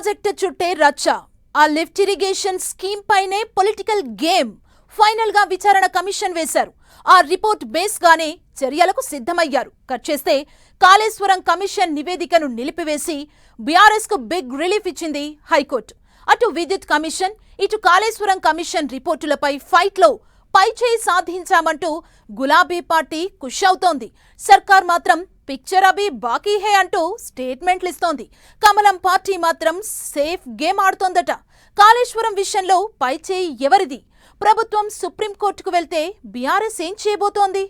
Project చుట్టే రచ్చ. ఆ లిఫ్ట్ ఇరిగేషన్ స్కీమ్ పైనే పొలిటికల్ గేమ్. ఫైనల్ గా విచారణ కమిషన్ వేశారు. ఆ రిపోర్ట్ బేస్ గానే చర్యలకు సిద్ధమయ్యారు. కట్ చేస్తే కాళేశ్వరం కమిషన్ నివేదికను నిలిపివేసి బీఆర్ఎస్ కు బిగ్ రిలీఫ్ ఇచ్చింది హైకోర్టు. అటు విద్యుత్ కమిషన్, ఇటు కాళేశ్వరం కమిషన్ రిపోర్టులపై ఫైట్ లో పైచేయి సాధించామంటూ గులాబీ పార్టీ ఖుష్ అవుతోంది. సర్కార్ మాత్రం పిక్చర్ అభి బాకీ హే అంటూ స్టేట్మెంట్లు ఇస్తోంది. కమలం పార్టీ మాత్రం సేఫ్ గేమ్ ఆడుతోందట. కాళేశ్వరం విషయంలో పైచేయి ఎవరిది? ప్రభుత్వం సుప్రీంకోర్టుకు వెళ్తే బీఆర్ఎస్ ఏం చేయబోతోంది?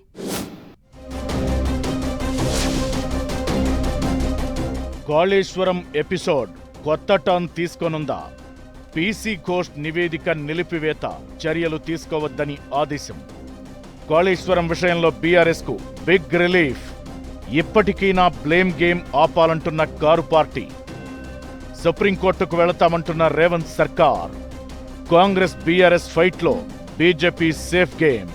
కాళేశ్వరం ఎపిసోడ్ కొత్త టర్న్ తీసుకోనుందా? పీసీ ఘోష్ నివేదిక నిలిపివేత, చర్యలు తీసుకోవద్దని ఆదేశం. కాళేశ్వరం విషయంలో బీఆర్ఎస్ కు బిగ్ రిలీఫ్. ఇప్పటికైనా బ్లేమ్ గేమ్ ఆపాలంటున్న కారు పార్టీ. సుప్రీంకోర్టుకు వెళతామంటున్న రేవంత్ సర్కార్. కాంగ్రెస్ బీఆర్ఎస్ ఫైట్లో బీజేపీ సేఫ్ గేమ్.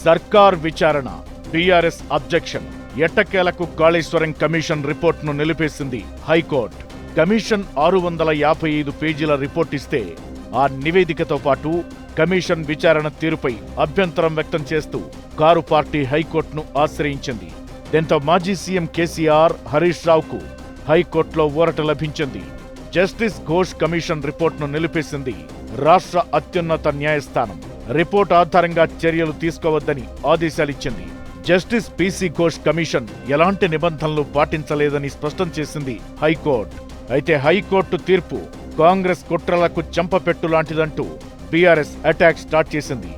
సర్కార్ విచారణ, బీఆర్ఎస్ అబ్జెక్షన్. ఎట్టకేలకు కాళేశ్వరం కమిషన్ రిపోర్టును నిలిపేసింది హైకోర్టు. కమిషన్ 655 పేజీల రిపోర్ట్ ఇస్తే ఆ నివేదికతో పాటు కమిషన్ విచారణ తీరుపై అభ్యంతరం వ్యక్తం చేస్తూ కారు పార్టీ హైకోర్టును ఆశ్రయించింది. దీంతో మాజీ సీఎం కేసీఆర్, హరీష్ రావుకు హైకోర్టులో ఊరట లభించింది. జస్టిస్ ఘోష్ కమిషన్ రిపోర్టును నిలిపేసింది రాష్ట్ర అత్యున్నత న్యాయస్థానం. రిపోర్టు ఆధారంగా చర్యలు తీసుకోవద్దని ఆదేశాలిచ్చింది. జస్టిస్ పీసీ ఘోష్ కమిషన్ ఎలాంటి నిబంధనలు పాటించలేదని స్పష్టం చేసింది హైకోర్టు. అయితే హైకోర్టు తీర్పు కాంగ్రెస్ కుట్రలకు చెంపపెట్టు లాంటిదంటూ బీఆర్ఎస్ అటాక్ స్టార్ట్ చేసింది.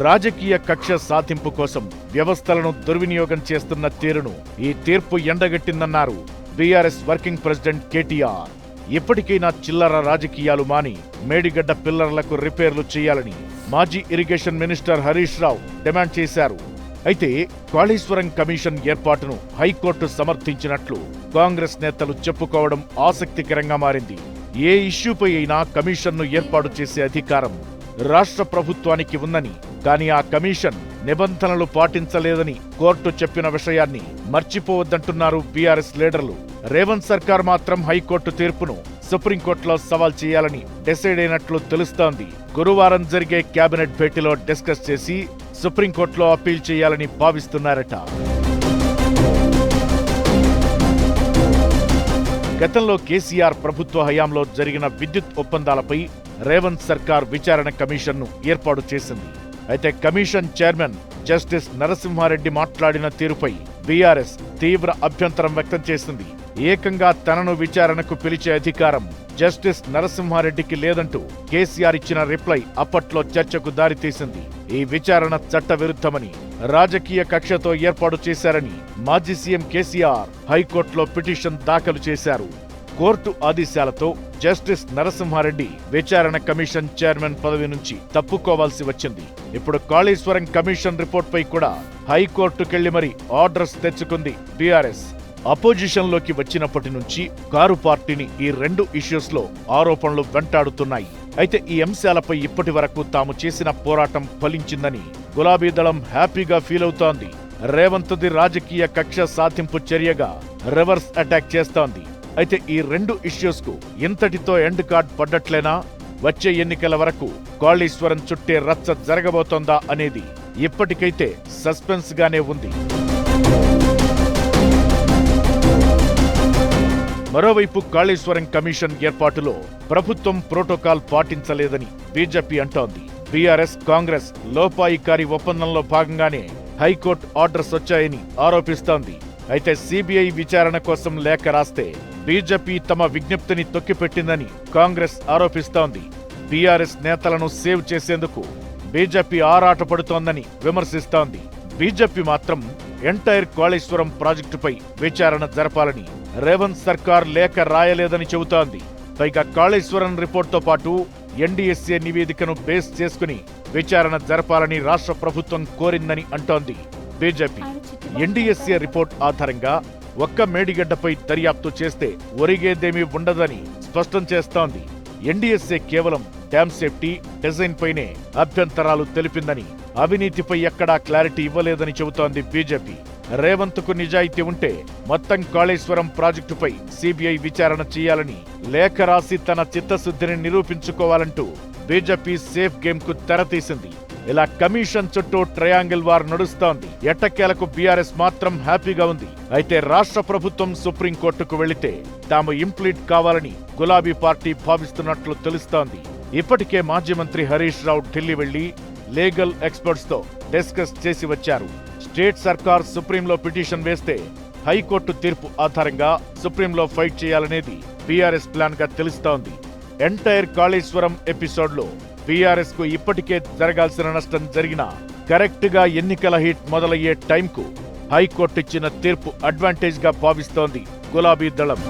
రాజకీయ కక్ష సాధింపు కోసం వ్యవస్థలను దుర్వినియోగం చేస్తున్న తీరును ఈ తీర్పు ఎండగట్టిందన్నారు బీఆర్ఎస్ వర్కింగ్ ప్రెసిడెంట్ కేటీఆర్. ఇప్పటికైనా చిల్లర రాజకీయాలు మాని మేడిగడ్డ పిల్లర్లకు రిపేర్లు చేయాలని మాజీ irrigation minister Harish Rao demand చేశారు. అయితే కాళేశ్వరం కమిషన్ ఏర్పాటును హైకోర్టు సమర్థించినట్లు కాంగ్రెస్ నేతలు చెప్పుకోవడం ఆసక్తికరంగా మారింది. ఏ ఇష్యూపై అయినా కమిషన్ను ఏర్పాటు చేసే అధికారం రాష్ట్ర ప్రభుత్వానికి ఉందని, కానీ ఆ కమిషన్ నిబంధనలు పాటించలేదని కోర్టు చెప్పిన విషయాన్ని మర్చిపోవద్దంటున్నారు బీఆర్ఎస్ లీడర్లు. రేవంత్ సర్కార్ మాత్రం హైకోర్టు తీర్పును సుప్రీంకోర్టులో సవాల్ చేయాలని డిసైడ్ అయినట్లు తెలుస్తోంది. గురువారం జరిగే కేబినెట్ భేటీలో డిస్కస్ చేసి సుప్రీంకోర్టులో అప్పీల్ చేయాలని భావిస్తున్నారట. గతంలో కేసీఆర్ ప్రభుత్వ హయాంలో జరిగిన విద్యుత్ ఒప్పందాలపై రేవంత్ సర్కార్ విచారణ కమిషన్ను ఏర్పాటు చేసింది. అయితే కమిషన్ చైర్మన్ జస్టిస్ నరసింహారెడ్డి మాట్లాడిన తీరుపై బీఆర్ఎస్ తీవ్ర అభ్యంతరం వ్యక్తం చేసింది. ఏకంగా తనను విచారణకు పిలిచే అధికారం జస్టిస్ నరసింహారెడ్డికి లేదంటూ కేసీఆర్ ఇచ్చిన రిప్లై అప్పట్లో చర్చకు దారితీసింది. ఈ విచారణ చట్టవిరుద్ధమని, రాజకీయ కక్షతో ఏర్పాటు చేశారని మాజీ సీఎం కేసీఆర్ హైకోర్టులో పిటిషన్ దాఖలు చేశారు. కోర్టు ఆదేశాలతో జస్టిస్ నరసింహారెడ్డి విచారణ కమిషన్ చైర్మన్ పదవి నుంచి తప్పుకోవాల్సి వచ్చింది. ఇప్పుడు కాళేశ్వరం కమిషన్ రిపోర్ట్పై కూడా హైకోర్టుకెళ్లి మరీ ఆర్డర్స్ తెచ్చుకుంది బీఆర్ఎస్. అపోజిషన్లోకి వచ్చినప్పటి నుంచి కారు పార్టీని ఈ రెండు ఇష్యూస్లో ఆరోపణలు వెంటాడుతున్నాయి. అయితే ఈ అంశాలపై ఇప్పటి వరకు తాము చేసిన పోరాటం ఫలించిందని గులాబీ దళం హ్యాపీగా ఫీల్ అవుతోంది. రేవంత్ది రాజకీయ కక్ష సాధింపు చర్యగా రివర్స్ అటాక్ చేస్తోంది. అయితే ఈ రెండు ఇష్యూస్ కు ఇంతటితో ఎండ్ కార్డ్ పడ్డట్లేనా? వచ్చే ఎన్నికల వరకు కాళేశ్వరం చుట్టే రచ్చ జరగబోతోందా అనేది ఇప్పటికైతే సస్పెన్స్ గానే ఉంది. మరోవైపు కాళేశ్వరం కమిషన్ ఏర్పాటులో ప్రభుత్వం ప్రోటోకాల్ పాటించలేదని బీజేపీ అంటోంది. బీఆర్ఎస్, కాంగ్రెస్ లోపాయికారి ఒప్పందంలో భాగంగానే హైకోర్టు ఆర్డర్స్ వచ్చాయని ఆరోపిస్తోంది. అయితే సీబీఐ విచారణ కోసం లేఖ రాస్తే బీజేపీ తమ విజ్ఞప్తిని తొక్కిపెట్టిందని కాంగ్రెస్ ఆరోపిస్తోంది. బీఆర్ఎస్ నేతలను సేవ్ చేసేందుకు బీజేపీ ఆరాటపడుతోందని విమర్శిస్తోంది. బీజేపీ మాత్రం ఎంటైర్ కాళేశ్వరం ప్రాజెక్టుపై విచారణ జరపాలని రేవంత్ సర్కార్ లేఖ రాయలేదని చెబుతోంది. పైగా కాళేశ్వరం రిపోర్టుతో పాటు ఎన్డీఎస్ఏ నివేదికను బేస్ చేసుకుని విచారణ జరపాలని రాష్ట్ర ప్రభుత్వం కోరిందని అంటోంది బీజేపీ. ఎన్డీఎస్ఏ రిపోర్ట్ ఆధారంగా ఒక్క మేడిగడ్డపై దర్యాప్తు చేస్తే ఒరిగేదేమీ ఉండదని స్పష్టం చేస్తోంది. ఎన్డీఎస్ఏ కేవలం డ్యామ్ సేఫ్టీ, డిజైన్ పైనే అభ్యంతరాలు తెలిపిందని, అవినీతిపై ఎక్కడా క్లారిటీ ఇవ్వలేదని చెబుతోంది బీజేపీ. రేవంత్కు నిజాయితీ ఉంటే మొత్తం కాళేశ్వరం ప్రాజెక్టుపై సిబిఐ విచారణ చేయాలని లేఖ రాసి తన చిత్తశుద్ధిని నిరూపించుకోవాలంటూ బీజేపీ సేఫ్ గేమ్ కు తెరతీసింది. ఇలా కమిషన్ చుట్టూ ట్రయాంగిల్ వార్ నడుస్తోంది. ఎట్టకేలకు బీఆర్ఎస్ మాత్రం హ్యాపీగా ఉంది. అయితే రాష్ట్ర ప్రభుత్వం సుప్రీంకోర్టుకు వెళితే తాము ఇంప్లీట్ కావాలని గులాబీ పార్టీ భావిస్తున్నట్లు తెలుస్తోంది. ఇప్పటికే మాజీ మంత్రి హరీష్ రావు ఢిల్లీ వెళ్లి లీగల్ ఎక్స్పర్ట్స్ తో డిస్కస్ చేసి వచ్చారు. స్టేట్ సర్కార్ సుప్రీంలో పిటిషన్ వేస్తే హైకోర్టు తీర్పు ఆధారంగా సుప్రీంలో ఫైట్ చేయాలనేది బీఆర్ఎస్ ప్లాన్ గా తెలుస్తోంది. ఎంటైర్ కాళేశ్వరం ఎపిసోడ్ లో బీఆర్ఎస్ కు ఇప్పటికే జరగాల్సిన నష్టం జరిగినా కరెక్ట్ గా ఎన్నికల హీట్ మొదలయ్యే టైంకు హైకోర్టు ఇచ్చిన తీర్పు అడ్వాంటేజ్ గా భావిస్తోంది గులాబీ దళం.